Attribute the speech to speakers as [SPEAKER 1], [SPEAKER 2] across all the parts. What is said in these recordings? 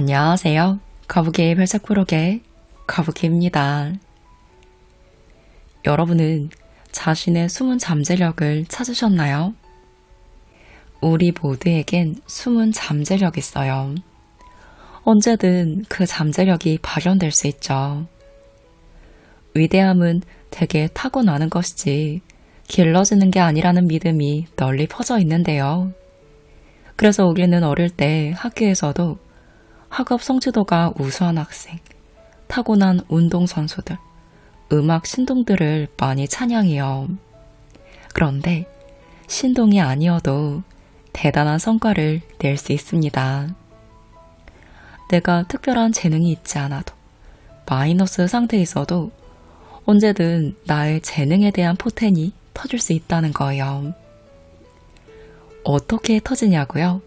[SPEAKER 1] 안녕하세요. 거북이의 별책 부록의 거북이입니다. 여러분은 자신의 숨은 잠재력을 찾으셨나요? 우리 모두에겐 숨은 잠재력이 있어요. 언제든 그 잠재력이 발현될 수 있죠. 위대함은 되게 타고나는 것이지 길러지는 게 아니라는 믿음이 널리 퍼져 있는데요. 그래서 우리는 어릴 때 학교에서도 학업 성취도가 우수한 학생, 타고난 운동선수들, 음악 신동들을 많이 찬양해요. 그런데 신동이 아니어도 대단한 성과를 낼 수 있습니다. 내가 특별한 재능이 있지 않아도, 마이너스 상태에 있어도 언제든 나의 재능에 대한 포텐이 터질 수 있다는 거예요. 어떻게 터지냐고요?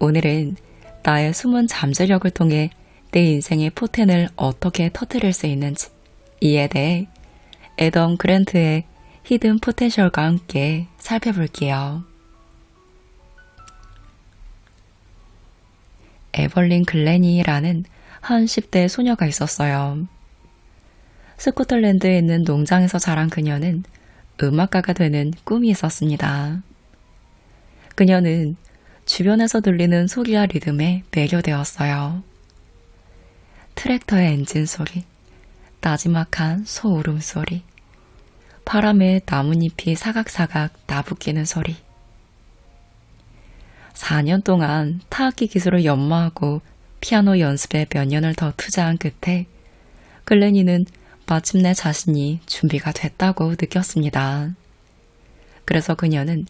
[SPEAKER 1] 오늘은 나의 숨은 잠재력을 통해 내 인생의 포텐을 어떻게 터뜨릴 수 있는지 이에 대해 애덤 그랜트의 히든 포텐셜과 함께 살펴볼게요. 에벌린 글래니라는 한 10대 소녀가 있었어요. 스코틀랜드에 있는 농장에서 자란 그녀는 음악가가 되는 꿈이 있었습니다. 그녀는 주변에서 들리는 소리와 리듬에 매료되었어요. 트랙터의 엔진 소리, 나지막한 소 울음소리, 바람에 나뭇잎이 사각사각 나부끼는 소리. 4년 동안 타악기 기술을 연마하고 피아노 연습에 몇 년을 더 투자한 끝에 글래니는 마침내 자신이 준비가 됐다고 느꼈습니다. 그래서 그녀는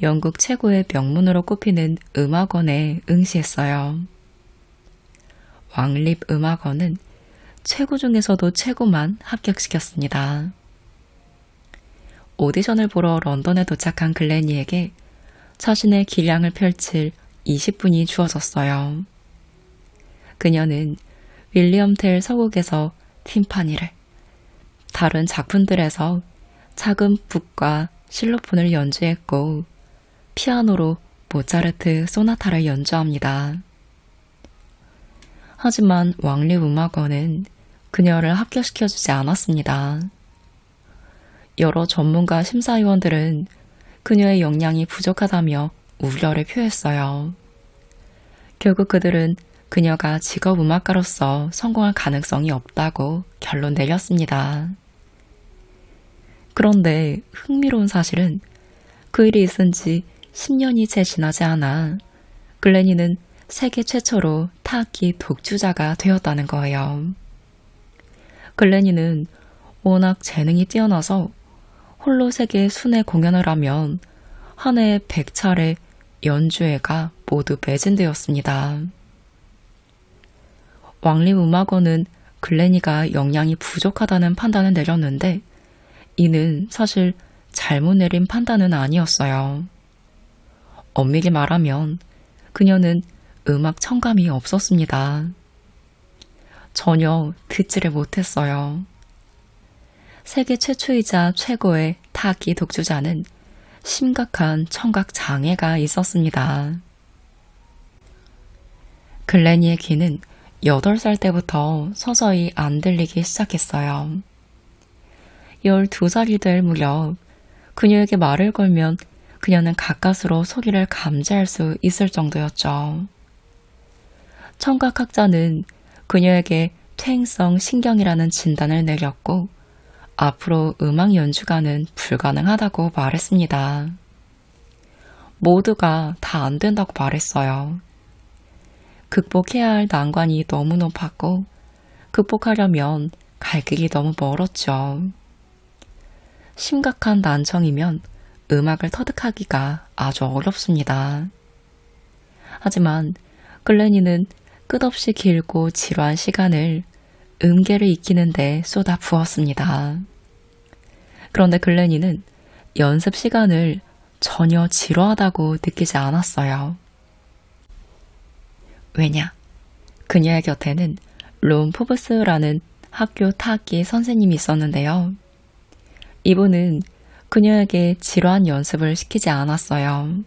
[SPEAKER 1] 영국 최고의 명문으로 꼽히는 음악원에 응시했어요. 왕립 음악원은 최고 중에서도 최고만 합격시켰습니다. 오디션을 보러 런던에 도착한 글래니에게 자신의 기량을 펼칠 20분이 주어졌어요. 그녀는 윌리엄 텔 서곡에서 팀파니를, 다른 작품들에서 작은 북과 실로폰을 연주했고 피아노로 모차르트 소나타를 연주합니다. 하지만 왕립음악원은 그녀를 합격시켜주지 않았습니다. 여러 전문가 심사위원들은 그녀의 역량이 부족하다며 우려를 표했어요. 결국 그들은 그녀가 직업음악가로서 성공할 가능성이 없다고 결론 내렸습니다. 그런데 흥미로운 사실은 그 일이 있은 지 10년이 채 지나지 않아 글래니는 세계 최초로 타악기 독주자가 되었다는 거예요. 글래니는 워낙 재능이 뛰어나서 홀로 세계 순회 공연을 하면 한 해에 100차례 연주회가 모두 매진되었습니다. 왕립음악원은 글래니가 역량이 부족하다는 판단을 내렸는데 이는 사실 잘못 내린 판단은 아니었어요. 엄밀히 말하면 그녀는 음악 청감이 없었습니다. 전혀 듣지를 못했어요. 세계 최초이자 최고의 타악기 독주자는 심각한 청각 장애가 있었습니다. 글래니의 귀는 8살 때부터 서서히 안 들리기 시작했어요. 12살이 될 무렵 그녀에게 말을 걸면 그녀는 가까스로 소리를 감지할 수 있을 정도였죠. 청각학자는 그녀에게 퇴행성 신경이라는 진단을 내렸고 앞으로 음악 연주가는 불가능하다고 말했습니다. 모두가 다 안 된다고 말했어요. 극복해야 할 난관이 너무 높았고 극복하려면 갈 길이 너무 멀었죠. 심각한 난청이면 음악을 터득하기가 아주 어렵습니다. 하지만 글래니는 끝없이 길고 지루한 시간을 음계를 익히는 데 쏟아 부었습니다. 그런데 글래니는 연습 시간을 전혀 지루하다고 느끼지 않았어요. 왜냐? 그녀의 곁에는 론 포브스라는 학교 타악기 선생님이 있었는데요. 이분은 그녀에게 지루한 연습을 시키지 않았어요.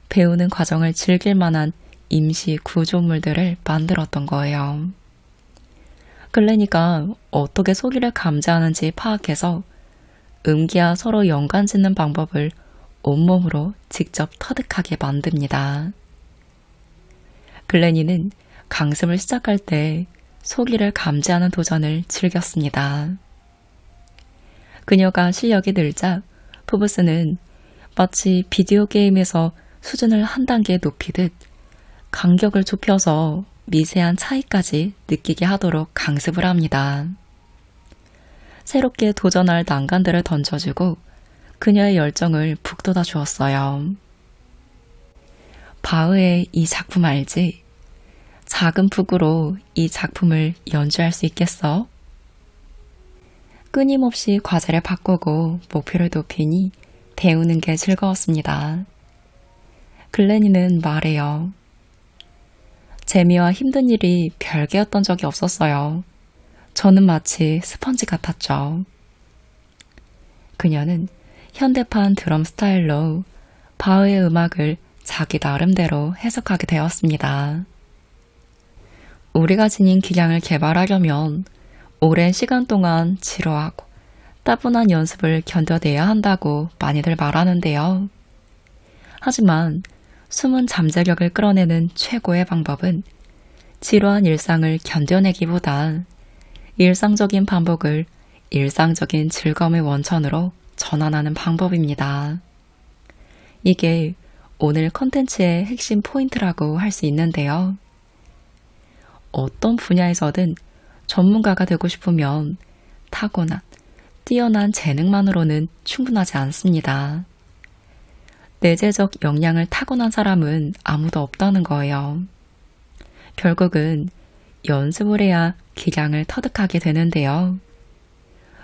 [SPEAKER 1] 배우는 과정을 즐길 만한 임시 구조물들을 만들었던 거예요. 글래니가 어떻게 소리를 감지하는지 파악해서 음기와 서로 연관 짓는 방법을 온몸으로 직접 터득하게 만듭니다. 글래니는 강습을 시작할 때 소리를 감지하는 도전을 즐겼습니다. 그녀가 실력이 늘자 푸브스는 마치 비디오 게임에서 수준을 한 단계 높이듯 간격을 좁혀서 미세한 차이까지 느끼게 하도록 강습을 합니다. 새롭게 도전할 난간들을 던져주고 그녀의 열정을 북돋아 주었어요. 바흐의 이 작품 알지? 작은 북으로 이 작품을 연주할 수 있겠어? 끊임없이 과제를 바꾸고 목표를 높이니 배우는 게 즐거웠습니다. 글래니는 말해요. 재미와 힘든 일이 별개였던 적이 없었어요. 저는 마치 스펀지 같았죠. 그녀는 현대판 드럼 스타일로 바흐의 음악을 자기 나름대로 해석하게 되었습니다. 우리가 지닌 기량을 개발하려면 오랜 시간 동안 지루하고 따분한 연습을 견뎌내야 한다고 많이들 말하는데요. 하지만 숨은 잠재력을 끌어내는 최고의 방법은 지루한 일상을 견뎌내기보다 일상적인 반복을 일상적인 즐거움의 원천으로 전환하는 방법입니다. 이게 오늘 컨텐츠의 핵심 포인트라고 할 수 있는데요. 어떤 분야에서든 전문가가 되고 싶으면 타고난, 뛰어난 재능만으로는 충분하지 않습니다. 내재적 역량을 타고난 사람은 아무도 없다는 거예요. 결국은 연습을 해야 기량을 터득하게 되는데요.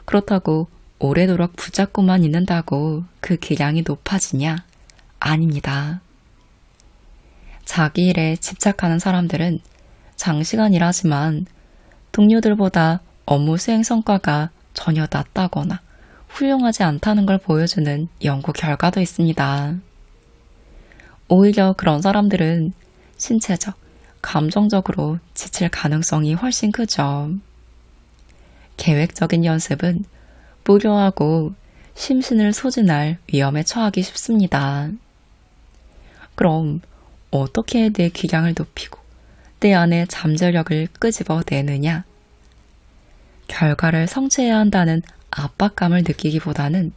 [SPEAKER 1] 그렇다고 오래도록 붙잡고만 있는다고 그 기량이 높아지냐? 아닙니다. 자기 일에 집착하는 사람들은 장시간 일하지만 동료들보다 업무 수행 성과가 전혀 낮다거나 훌륭하지 않다는 걸 보여주는 연구 결과도 있습니다. 오히려 그런 사람들은 신체적, 감정적으로 지칠 가능성이 훨씬 크죠. 계획적인 연습은 무료하고 심신을 소진할 위험에 처하기 쉽습니다. 그럼 어떻게 내 기량을 높이고 내 안의 잠재력을 끄집어내느냐? 결과를 성취해야 한다는 압박감을 느끼기보다는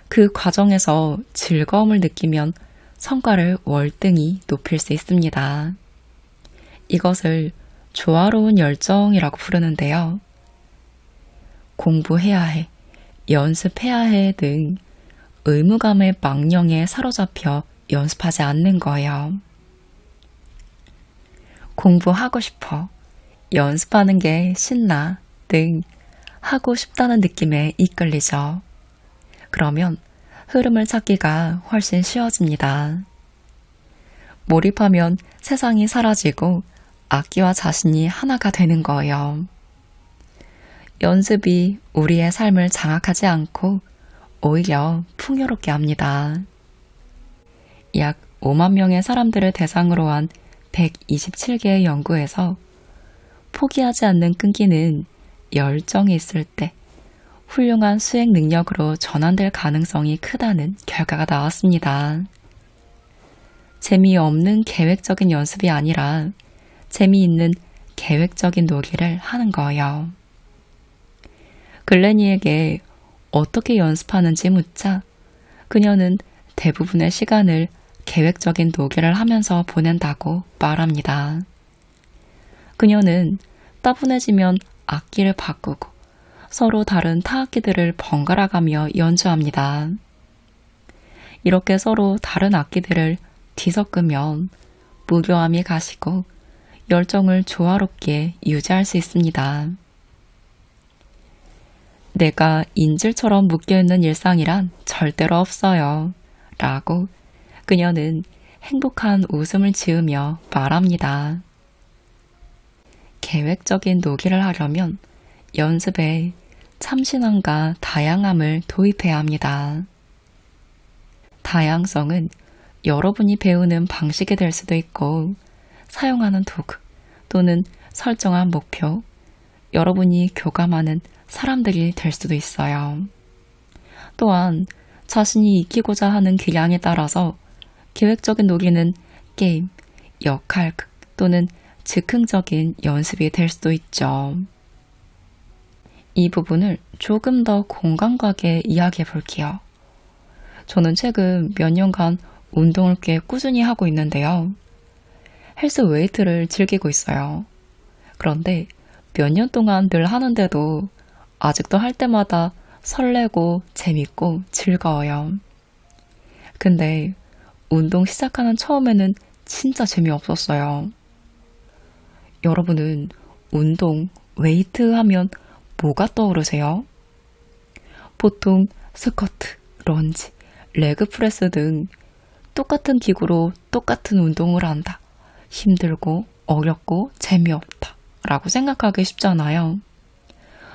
[SPEAKER 1] 그 과정에서 즐거움을 느끼면 성과를 월등히 높일 수 있습니다. 이것을 조화로운 열정이라고 부르는데요. 공부해야 해, 연습해야 해 등 의무감의 망령에 사로잡혀 연습하지 않는 거예요. 공부하고 싶어, 연습하는 게 신나 등 하고 싶다는 느낌에 이끌리죠. 그러면 흐름을 찾기가 훨씬 쉬워집니다. 몰입하면 세상이 사라지고 악기와 자신이 하나가 되는 거예요. 연습이 우리의 삶을 장악하지 않고 오히려 풍요롭게 합니다. 약 5만 명의 사람들을 대상으로 한 127개의 연구에서 포기하지 않는 끈기는 열정이 있을 때 훌륭한 수행 능력으로 전환될 가능성이 크다는 결과가 나왔습니다. 재미없는 계획적인 연습이 아니라 재미있는 계획적인 놀이를 하는 거예요. 글래니에게 어떻게 연습하는지 묻자 그녀는 대부분의 시간을 계획적인 놀이를 하면서 보낸다고 말합니다. 그녀는 따분해지면 악기를 바꾸고 서로 다른 타악기들을 번갈아 가며 연주합니다. 이렇게 서로 다른 악기들을 뒤섞으면 무료함이 가시고 열정을 조화롭게 유지할 수 있습니다. 내가 인질처럼 묶여있는 일상이란 절대로 없어요. 라고 그녀는 행복한 웃음을 지으며 말합니다. 계획적인 놀이를 하려면 연습에 참신함과 다양함을 도입해야 합니다. 다양성은 여러분이 배우는 방식이 될 수도 있고 사용하는 도구 또는 설정한 목표, 여러분이 교감하는 사람들이 될 수도 있어요. 또한 자신이 익히고자 하는 기량에 따라서 계획적인 놀이는 게임, 역할극 또는 즉흥적인 연습이 될 수도 있죠. 이 부분을 조금 더 공감 가게 이야기해 볼게요. 저는 최근 몇 년간 운동을 꽤 꾸준히 하고 있는데요. 헬스 웨이트를 즐기고 있어요. 그런데 몇 년 동안 늘 하는데도 아직도 할 때마다 설레고 재밌고 즐거워요. 근데 운동 시작하는 처음에는 진짜 재미없었어요. 여러분은 운동, 웨이트 하면 뭐가 떠오르세요? 보통 스쿼트, 런지, 레그 프레스 등 똑같은 기구로 똑같은 운동을 한다. 힘들고 어렵고 재미없다. 라고 생각하기 쉽잖아요.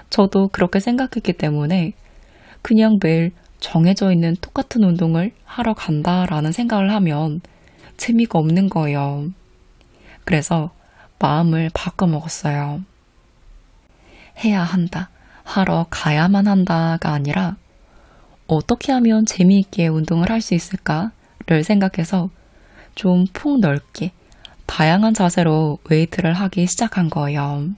[SPEAKER 1] 저도 그렇게 생각했기 때문에 그냥 매일 정해져 있는 똑같은 운동을 하러 간다라는 생각을 하면 재미가 없는 거예요. 그래서 마음을 바꿔먹었어요. 해야 한다, 하러 가야만 한다가 아니라 어떻게 하면 재미있게 운동을 할 수 있을까를 생각해서 좀 폭넓게 다양한 자세로 웨이트를 하기 시작한 거예요.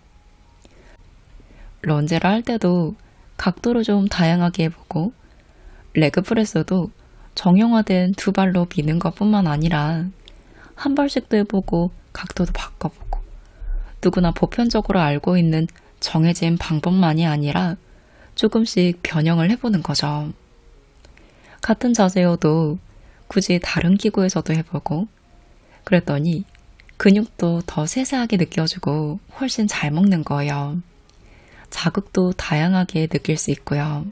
[SPEAKER 1] 런지를 할 때도 각도를 좀 다양하게 해보고 레그 프레스도 정형화된 두 발로 미는 것뿐만 아니라 한 발씩도 해보고 각도도 바꿔보고 누구나 보편적으로 알고 있는 정해진 방법만이 아니라 조금씩 변형을 해보는 거죠. 같은 자세여도 굳이 다른 기구에서도 해보고 그랬더니 근육도 더 세세하게 느껴지고 훨씬 잘 먹는 거예요. 자극도 다양하게 느낄 수 있고요.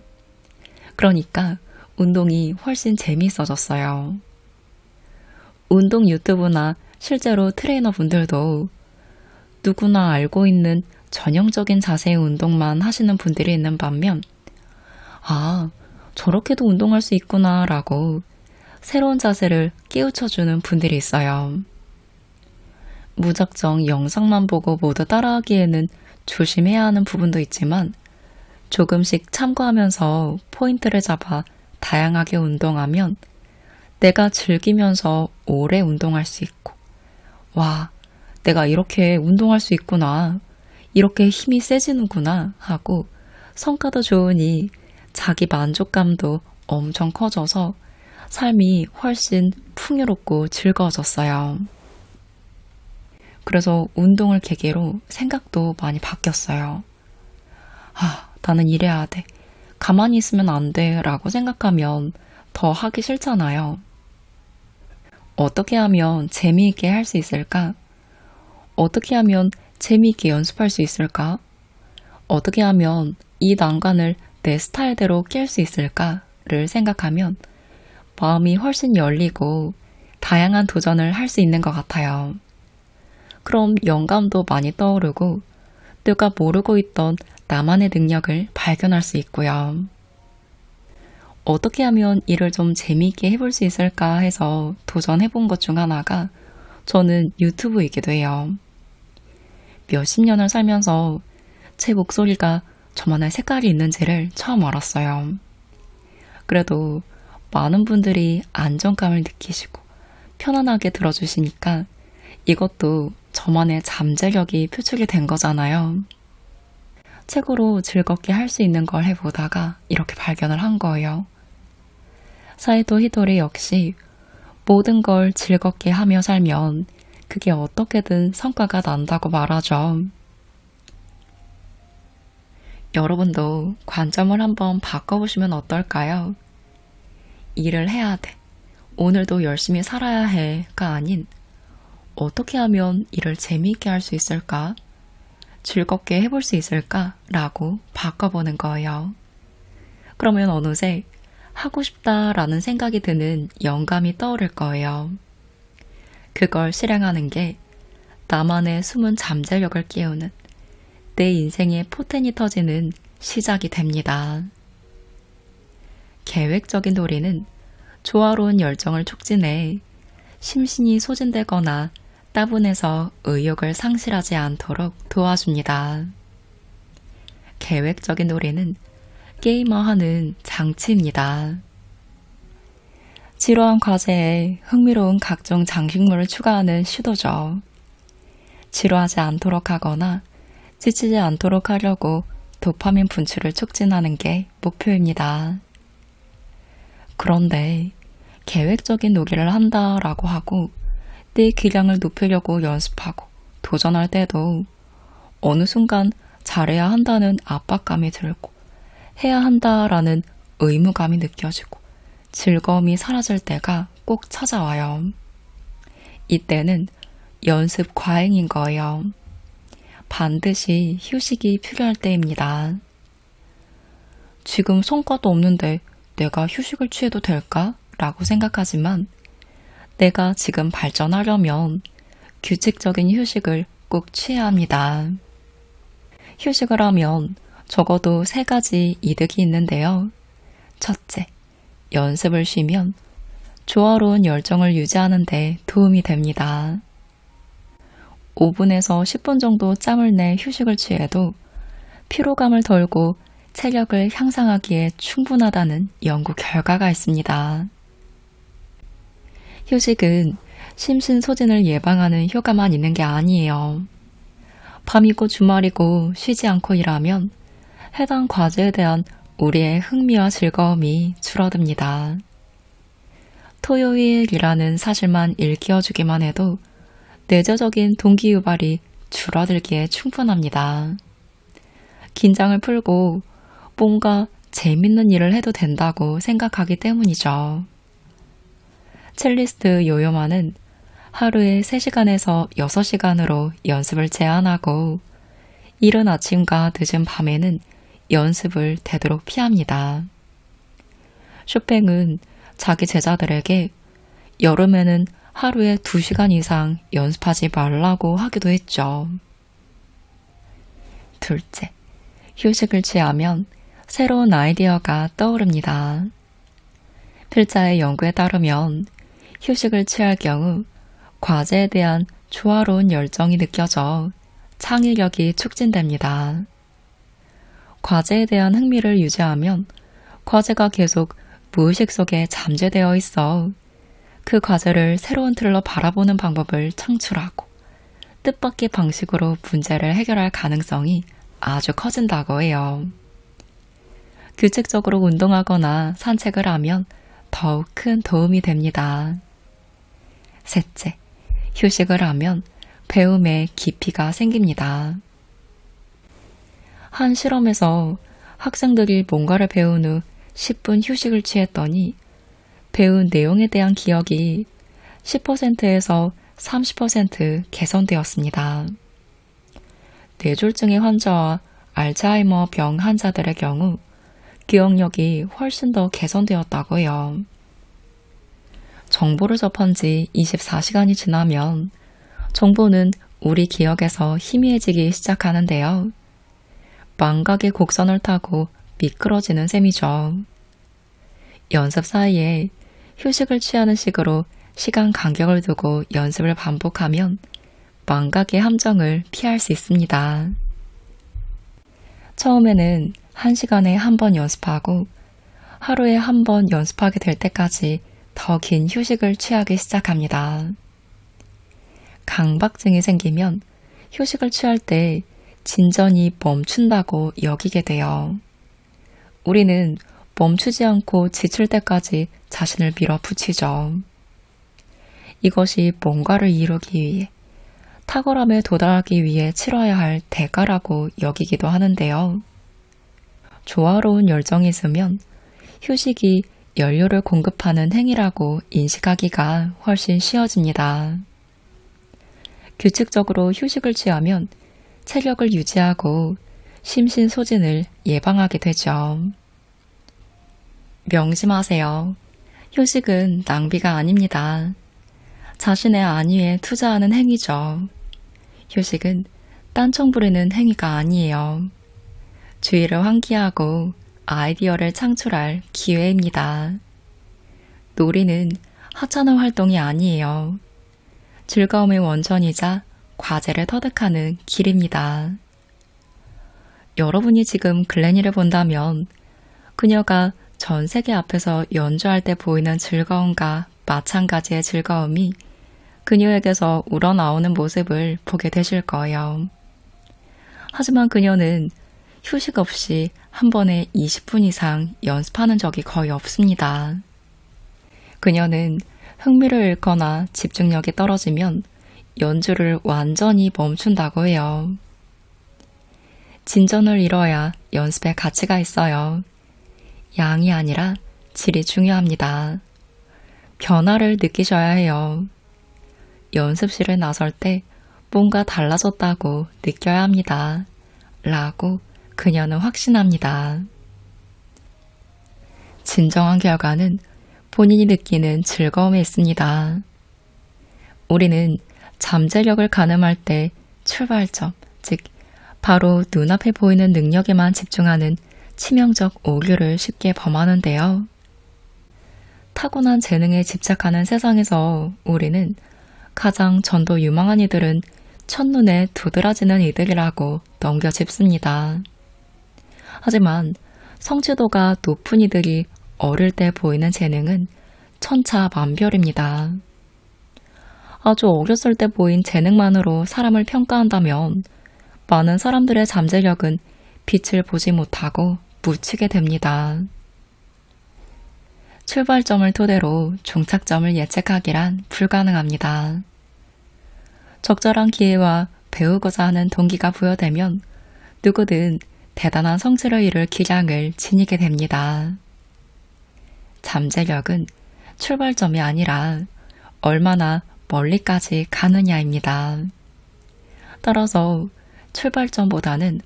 [SPEAKER 1] 그러니까 운동이 훨씬 재미있어졌어요. 운동 유튜브나 실제로 트레이너 분들도 누구나 알고 있는 전형적인 자세의 운동만 하시는 분들이 있는 반면 아, 저렇게도 운동할 수 있구나 라고 새로운 자세를 깨우쳐주는 분들이 있어요. 무작정 영상만 보고 모두 따라하기에는 조심해야 하는 부분도 있지만 조금씩 참고하면서 포인트를 잡아 다양하게 운동하면 내가 즐기면서 오래 운동할 수 있고 와, 내가 이렇게 운동할 수 있구나, 이렇게 힘이 세지는구나 하고 성과도 좋으니 자기 만족감도 엄청 커져서 삶이 훨씬 풍요롭고 즐거워졌어요. 그래서 운동을 계기로 생각도 많이 바뀌었어요. 아, 나는 이래야 돼. 가만히 있으면 안 돼. 라고 생각하면 더 하기 싫잖아요. 어떻게 하면 재미있게 할 수 있을까? 어떻게 하면 재미있게 연습할 수 있을까? 어떻게 하면 이 난관을 내 스타일대로 깰 수 있을까를 생각하면 마음이 훨씬 열리고 다양한 도전을 할 수 있는 것 같아요. 그럼 영감도 많이 떠오르고 내가 모르고 있던 나만의 능력을 발견할 수 있고요. 어떻게 하면 일을 좀 재미있게 해볼 수 있을까 해서 도전해본 것 중 하나가 저는 유튜브이기도 해요. 몇십 년을 살면서 제 목소리가 저만의 색깔이 있는지를 처음 알았어요. 그래도 많은 분들이 안정감을 느끼시고 편안하게 들어주시니까 이것도 저만의 잠재력이 표출이 된 거잖아요. 책으로 즐겁게 할 수 있는 걸 해보다가 이렇게 발견을 한 거예요. 사이토 히토리 역시 모든 걸 즐겁게 하며 살면 그게 어떻게든 성과가 난다고 말하죠. 여러분도 관점을 한번 바꿔보시면 어떨까요? 일을 해야 돼. 오늘도 열심히 살아야 해가 아닌 어떻게 하면 일을 재미있게 할 수 있을까? 즐겁게 해볼 수 있을까? 라고 바꿔보는 거예요. 그러면 어느새 하고 싶다라는 생각이 드는 영감이 떠오를 거예요. 그걸 실행하는 게 나만의 숨은 잠재력을 깨우는 내 인생의 포텐이 터지는 시작이 됩니다. 계획적인 놀이는 조화로운 열정을 촉진해 심신이 소진되거나 따분해서 의욕을 상실하지 않도록 도와줍니다. 계획적인 놀이는 게이머하는 장치입니다. 지루한 과제에 흥미로운 각종 장식물을 추가하는 시도죠. 지루하지 않도록 하거나 지치지 않도록 하려고 도파민 분출을 촉진하는 게 목표입니다. 그런데 계획적인 놀이를 한다라고 하고 내 기량을 높이려고 연습하고 도전할 때도 어느 순간 잘해야 한다는 압박감이 들고 해야 한다라는 의무감이 느껴지고 즐거움이 사라질 때가 꼭 찾아와요. 이때는 연습 과잉인 거예요. 반드시 휴식이 필요할 때입니다. 지금 성과도 없는데 내가 휴식을 취해도 될까? 라고 생각하지만 내가 지금 발전하려면 규칙적인 휴식을 꼭 취해야 합니다. 휴식을 하면 적어도 3가지 이득이 있는데요. 첫째, 연습을 쉬면 조화로운 열정을 유지하는 데 도움이 됩니다. 5분에서 10분 정도 짬을 내 휴식을 취해도 피로감을 덜고 체력을 향상하기에 충분하다는 연구 결과가 있습니다. 휴식은 심신소진을 예방하는 효과만 있는 게 아니에요. 밤이고 주말이고 쉬지 않고 일하면 해당 과제에 대한 우리의 흥미와 즐거움이 줄어듭니다. 토요일이라는 사실만 일깨워주기만 해도 내재적인 동기유발이 줄어들기에 충분합니다. 긴장을 풀고 뭔가 재밌는 일을 해도 된다고 생각하기 때문이죠. 첼리스트 요요마는 하루에 3시간에서 6시간으로 연습을 제한하고 이른 아침과 늦은 밤에는 연습을 되도록 피합니다. 쇼팽은 자기 제자들에게 여름에는 하루에 2시간 이상 연습하지 말라고 하기도 했죠. 둘째, 휴식을 취하면 새로운 아이디어가 떠오릅니다. 필자의 연구에 따르면 휴식을 취할 경우 과제에 대한 조화로운 열정이 느껴져 창의력이 촉진됩니다. 과제에 대한 흥미를 유지하면 과제가 계속 무의식 속에 잠재되어 있어 그 과제를 새로운 틀로 바라보는 방법을 창출하고 뜻밖의 방식으로 문제를 해결할 가능성이 아주 커진다고 해요. 규칙적으로 운동하거나 산책을 하면 더욱 큰 도움이 됩니다. 셋째, 휴식을 하면 배움에 깊이가 생깁니다. 한 실험에서 학생들이 뭔가를 배운 후 10분 휴식을 취했더니 배운 내용에 대한 기억이 10%에서 30% 개선되었습니다. 뇌졸중의 환자와 알츠하이머 병 환자들의 경우 기억력이 훨씬 더 개선되었다고 해요. 정보를 접한 지 24시간이 지나면 정보는 우리 기억에서 희미해지기 시작하는데요. 망각의 곡선을 타고 미끄러지는 셈이죠. 연습 사이에 휴식을 취하는 식으로 시간 간격을 두고 연습을 반복하면 망각의 함정을 피할 수 있습니다. 처음에는 1시간에 1번 연습하고 하루에 1번 연습하게 될 때까지 더 긴 휴식을 취하기 시작합니다. 강박증이 생기면 휴식을 취할 때 진전이 멈춘다고 여기게 돼요. 우리는 멈추지 않고 지칠 때까지 자신을 밀어붙이죠. 이것이 뭔가를 이루기 위해, 탁월함에 도달하기 위해 치러야 할 대가라고 여기기도 하는데요. 조화로운 열정이 있으면 휴식이 연료를 공급하는 행위라고 인식하기가 훨씬 쉬워집니다. 규칙적으로 휴식을 취하면 체력을 유지하고 심신소진을 예방하게 되죠. 명심하세요. 휴식은 낭비가 아닙니다. 자신의 안위에 투자하는 행위죠. 휴식은 딴청 부리는 행위가 아니에요. 주의를 환기하고 아이디어를 창출할 기회입니다. 놀이는 하찮은 활동이 아니에요. 즐거움의 원천이자 과제를 터득하는 길입니다. 여러분이 지금 글래니를 본다면 그녀가 전 세계 앞에서 연주할 때 보이는 즐거움과 마찬가지의 즐거움이 그녀에게서 우러나오는 모습을 보게 되실 거예요. 하지만 그녀는 휴식 없이 한 번에 20분 이상 연습하는 적이 거의 없습니다. 그녀는 흥미를 잃거나 집중력이 떨어지면 연주를 완전히 멈춘다고 해요. 진전을 이뤄야 연습에 가치가 있어요. 양이 아니라 질이 중요합니다. 변화를 느끼셔야 해요. 연습실에 나설 때 뭔가 달라졌다고 느껴야 합니다. 라고 그녀는 확신합니다. 진정한 결과는 본인이 느끼는 즐거움에 있습니다. 우리는 잠재력을 가늠할 때 출발점, 즉 바로 눈앞에 보이는 능력에만 집중하는 치명적 오류를 쉽게 범하는데요. 타고난 재능에 집착하는 세상에서 우리는 가장 전도 유망한 이들은 첫눈에 두드러지는 이들이라고 넘겨짚습니다. 하지만 성취도가 높은 이들이 어릴 때 보이는 재능은 천차만별입니다. 아주 어렸을 때 보인 재능만으로 사람을 평가한다면 많은 사람들의 잠재력은 빛을 보지 못하고 묻히게 됩니다. 출발점을 토대로 종착점을 예측하기란 불가능합니다. 적절한 기회와 배우고자 하는 동기가 부여되면 누구든 대단한 성취를 이룰 기량을 지니게 됩니다. 잠재력은 출발점이 아니라 얼마나 멀리까지 가느냐입니다. 따라서 출발점보다는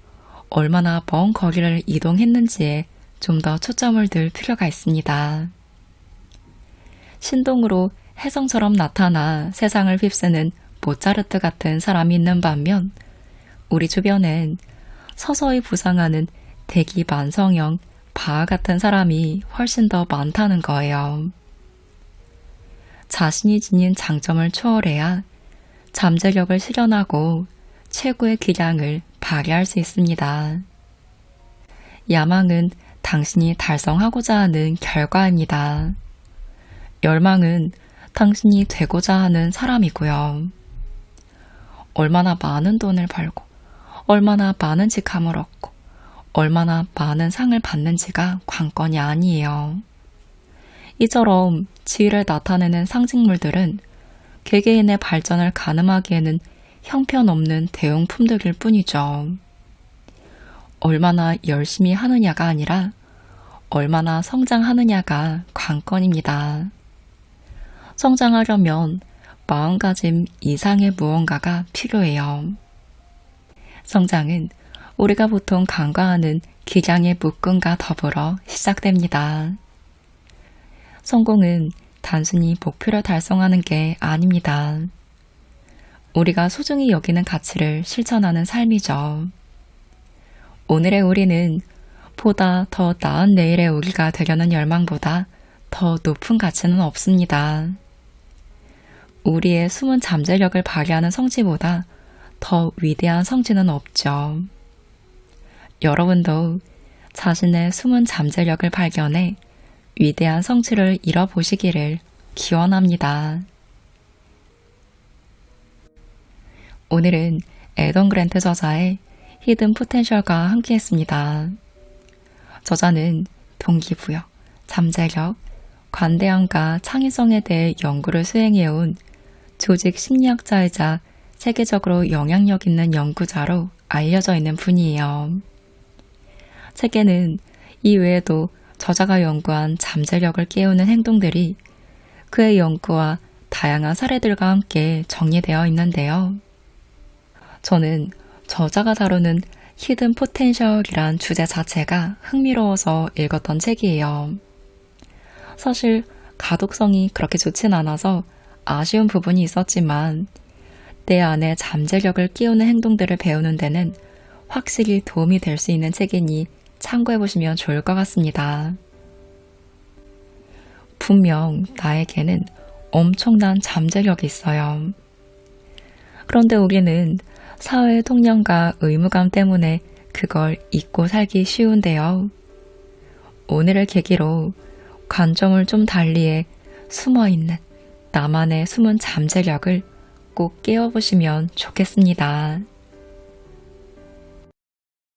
[SPEAKER 1] 얼마나 먼 거리를 이동했는지에 좀 더 초점을 둘 필요가 있습니다. 신동으로 혜성처럼 나타나 세상을 휩쓰는 모차르트 같은 사람이 있는 반면 우리 주변엔 서서히 부상하는 대기만성형 바하 같은 사람이 훨씬 더 많다는 거예요. 자신이 지닌 장점을 초월해야 잠재력을 실현하고 최고의 기량을 발휘할 수 있습니다. 야망은 당신이 달성하고자 하는 결과입니다. 열망은 당신이 되고자 하는 사람이고요. 얼마나 많은 돈을 벌고 얼마나 많은 직함을 얻고 얼마나 많은 상을 받는지가 관건이 아니에요. 이처럼 지위를 나타내는 상징물들은 개개인의 발전을 가늠하기에는 형편없는 대용품들일 뿐이죠. 얼마나 열심히 하느냐가 아니라 얼마나 성장하느냐가 관건입니다. 성장하려면 마음가짐 이상의 무언가가 필요해요. 성장은 우리가 보통 간과하는 기량의 묶음과 더불어 시작됩니다. 성공은 단순히 목표를 달성하는 게 아닙니다. 우리가 소중히 여기는 가치를 실천하는 삶이죠. 오늘의 우리는 보다 더 나은 내일의 우리가 되려는 열망보다 더 높은 가치는 없습니다. 우리의 숨은 잠재력을 발휘하는 성취보다 더 위대한 성취는 없죠. 여러분도 자신의 숨은 잠재력을 발견해 위대한 성취를 이뤄보시기를 기원합니다. 오늘은 애덤 그랜트 저자의 히든 포텐셜과 함께했습니다. 저자는 동기부여, 잠재력, 관대함과 창의성에 대해 연구를 수행해온 조직 심리학자이자 세계적으로 영향력 있는 연구자로 알려져 있는 분이에요. 책에는 이 외에도 저자가 연구한 잠재력을 깨우는 행동들이 그의 연구와 다양한 사례들과 함께 정리되어 있는데요. 저는 저자가 다루는 히든 포텐셜이란 주제 자체가 흥미로워서 읽었던 책이에요. 사실 가독성이 그렇게 좋진 않아서 아쉬운 부분이 있었지만 내 안에 잠재력을 끼우는 행동들을 배우는 데는 확실히 도움이 될 수 있는 책이니 참고해보시면 좋을 것 같습니다. 분명 나에게는 엄청난 잠재력이 있어요. 그런데 우리는 사회의 통념과 의무감 때문에 그걸 잊고 살기 쉬운데요. 오늘을 계기로 관점을 좀 달리해 숨어있는 나만의 숨은 잠재력을 꼭 깨워보시면 좋겠습니다.